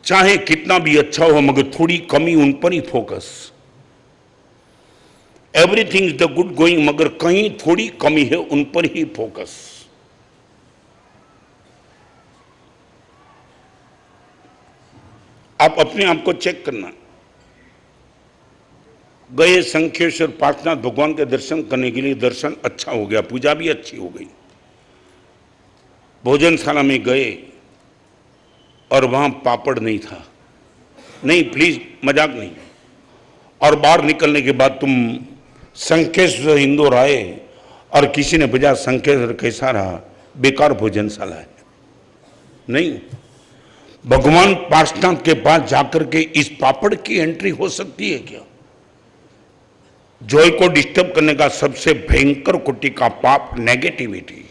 चाहे कितना भी अच्छा हो मगर थोड़ी कमी उन पर ही focus. Everything is the good going मगर कहीं थोड़ी कमी है उन पर ही फोकस। आप अपने आप को चेक करना। गए शंखेश्वर पार्श्वनाथ भगवान के दर्शन करने के लिए, दर्शन अच्छा हो गया, पूजा भी अच्छी हो गई। भोजनशाला में गए और वहां पापड़ नहीं था। नहीं प्लीज, मजाक नहीं। और बाहर निकलने के बाद तुम शंखेश्वर इंदौर आए और किसी ने पूछा शंखेश्वर कैसा रहा, बेकार भोजनशाला है। नहीं, भगवान पार्श्वनाथ के पास जाकर के इस पापड़ की एंट्री हो सकती है क्या? जॉय को डिस्टर्ब करने का सबसे भयंकर कोटि का पाप नेगेटिविटी।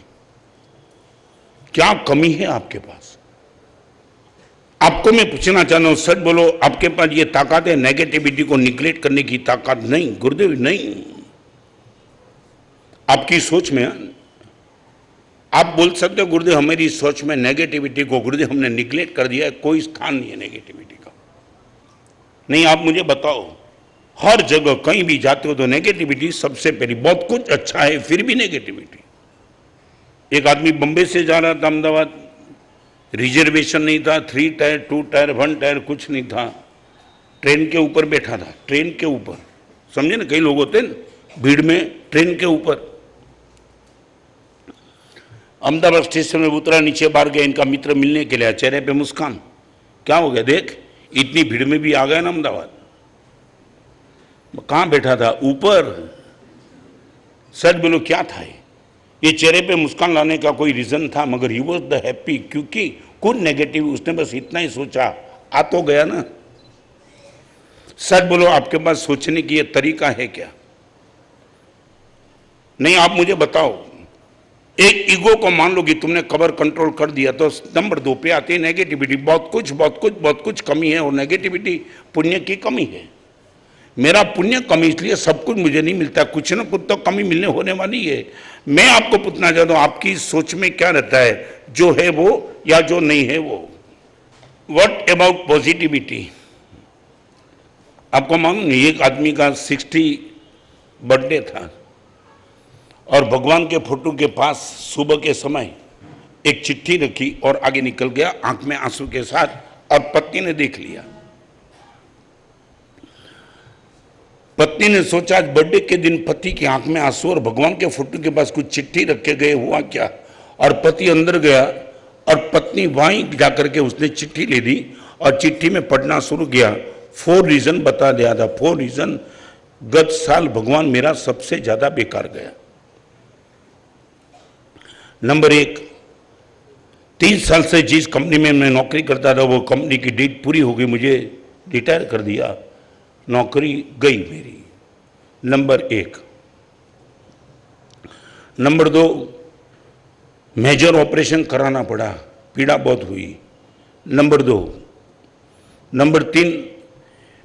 क्या कमी है आपके पास? आपको मैं पूछना चाहता हूं, सच बोलो, आपके पास ये ताकत है नेगेटिविटी को निग्लेक्ट करने की ताकत? नहीं गुरुदेव, नहीं। आपकी सोच में आप बोल सकते हो गुरुदेव हमारी सोच में नेगेटिविटी को गुरुदेव हमने निग्लेक्ट कर दिया है। कोई स्थान नहीं है नेगेटिविटी का। नहीं, आप मुझे बताओ, हर जगह कहीं भी जाते हो तो नेगेटिविटी सबसे पहली। बहुत कुछ अच्छा है फिर भी नेगेटिविटी। एक आदमी बंबई से जा रहा था अहमदाबाद, रिजर्वेशन नहीं था, 3 टायर 2 टायर 1 टायर कुछ नहीं था, ट्रेन के ऊपर बैठा था। ट्रेन के ऊपर, समझे ना, कई लोग होते हैं भीड़ में, ट्रेन के ऊपर। अहमदाबाद स्टेशन में उतरा, नीचे बाहर गया, इनका मित्र मिलने के लिए, चेहरे पे मुस्कान। क्या हो गया, देख इतनी भीड़ में भी आ गया ना अहमदाबाद। कहां बैठा था? ऊपर। सच बोलो क्या था ये चेहरे पे मुस्कान लाने का कोई रीजन था? मगर ही वॉज द हैप्पी, क्योंकि कुछ नेगेटिव उसने बस इतना ही सोचा, आ तो गया ना। सच बोलो आपके पास सोचने की ये तरीका है क्या? नहीं, आप मुझे बताओ। एक ईगो को मान लो कि तुमने कवर कंट्रोल कर दिया तो नंबर 2 पे आती है नेगेटिविटी। बहुत कुछ कमी है, और नेगेटिविटी पुण्य की कमी है। मेरा पुण्य कमी इसलिए सब कुछ मुझे नहीं मिलता, कुछ ना कुछ तो कमी मिलने होने वाली है। मैं आपको पूछना चाहता हूं, आपकी सोच में क्या रहता है, जो है वो या जो नहीं है वो? What about positivity? आपको मालूम नहीं, एक आदमी का 60 बर्थडे था और भगवान के फोटो के पास सुबह के समय एक चिट्ठी रखी और आगे निकल गया आंख में आंसू के साथ, और पत्नी ने देख लिया। पत्नी ने सोचा आज बर्थडे के दिन पति की आंख में आंसू और भगवान के फोटो के पास कुछ चिट्ठी रख के गए, हुआ क्या? और पति अंदर गया और पत्नी वहीं जाकर के उसने चिट्ठी ले ली और चिट्ठी में पढ़ना शुरू किया। 4 रीजन बता दिया था। 4 रीजन। गत साल भगवान मेरा सबसे ज्यादा बेकार गया। नंबर 1, 30 साल से जिस कंपनी में मैं नौकरी करता था वो कंपनी की डेट पूरी हो गई, मुझे रिटायर कर दिया, नौकरी गई मेरी। नंबर 1। नंबर 2, मेजर ऑपरेशन कराना पड़ा, पीड़ा बहुत हुई। नंबर 2। नंबर 3,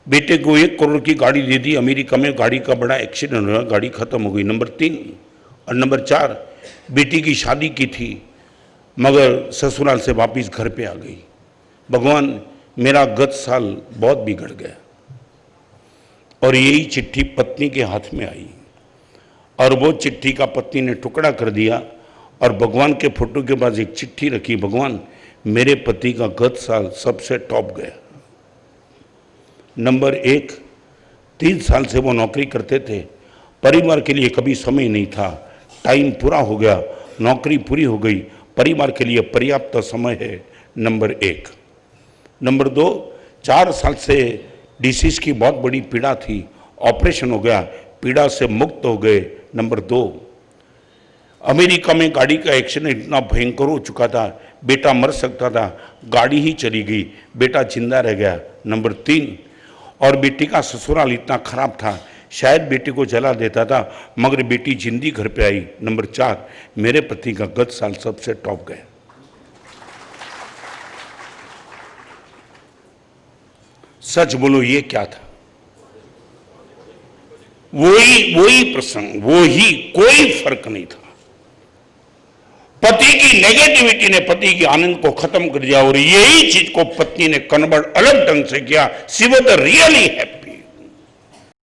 बेटे को 1 करोड़ की गाड़ी दे दी अमेरिका में, गाड़ी का बड़ा एक्सीडेंट हुआ, गाड़ी खत्म हो गई। नंबर 3। और नंबर 4, बेटी की शादी की थी मगर ससुराल से वापिस घर पे आ गई। भगवान मेरा गत साल बहुत बिगड़ गया। और यही चिट्ठी पत्नी के हाथ में आई और वो चिट्ठी का पत्नी ने टुकड़ा कर दिया और भगवान के फोटो के पास एक चिट्ठी रखी, भगवान मेरे पति का गत साल सबसे टॉप गया। नंबर 1, 3 साल से वो नौकरी करते थे, परिवार के लिए कभी समय नहीं था, टाइम पूरा हो गया, नौकरी पूरी हो गई, परिवार के लिए पर्याप्त समय है। नंबर 1। नंबर 2, 4 साल से डिसीज की बहुत बड़ी पीड़ा थी, ऑपरेशन हो गया, पीड़ा से मुक्त हो गए। नंबर 2, अमेरिका में गाड़ी का एक्सीडेंट इतना भयंकर हो चुका था, बेटा मर सकता था, गाड़ी ही चली गई, बेटा जिंदा रह गया। नंबर 3, और बेटी का ससुराल इतना खराब था, शायद बेटी को जला देता था मगर बेटी जिंदी घर पे आई। नंबर 4, मेरे पति का गत साल सबसे टॉप गया। सच बोलो ये क्या था? वही प्रसंग, वही, कोई फर्क नहीं था। पति की नेगेटिविटी ने पति के आनंद को खत्म कर दिया और यही चीज को पत्नी ने कन्वर्ट अलग ढंग से किया। She was really happy.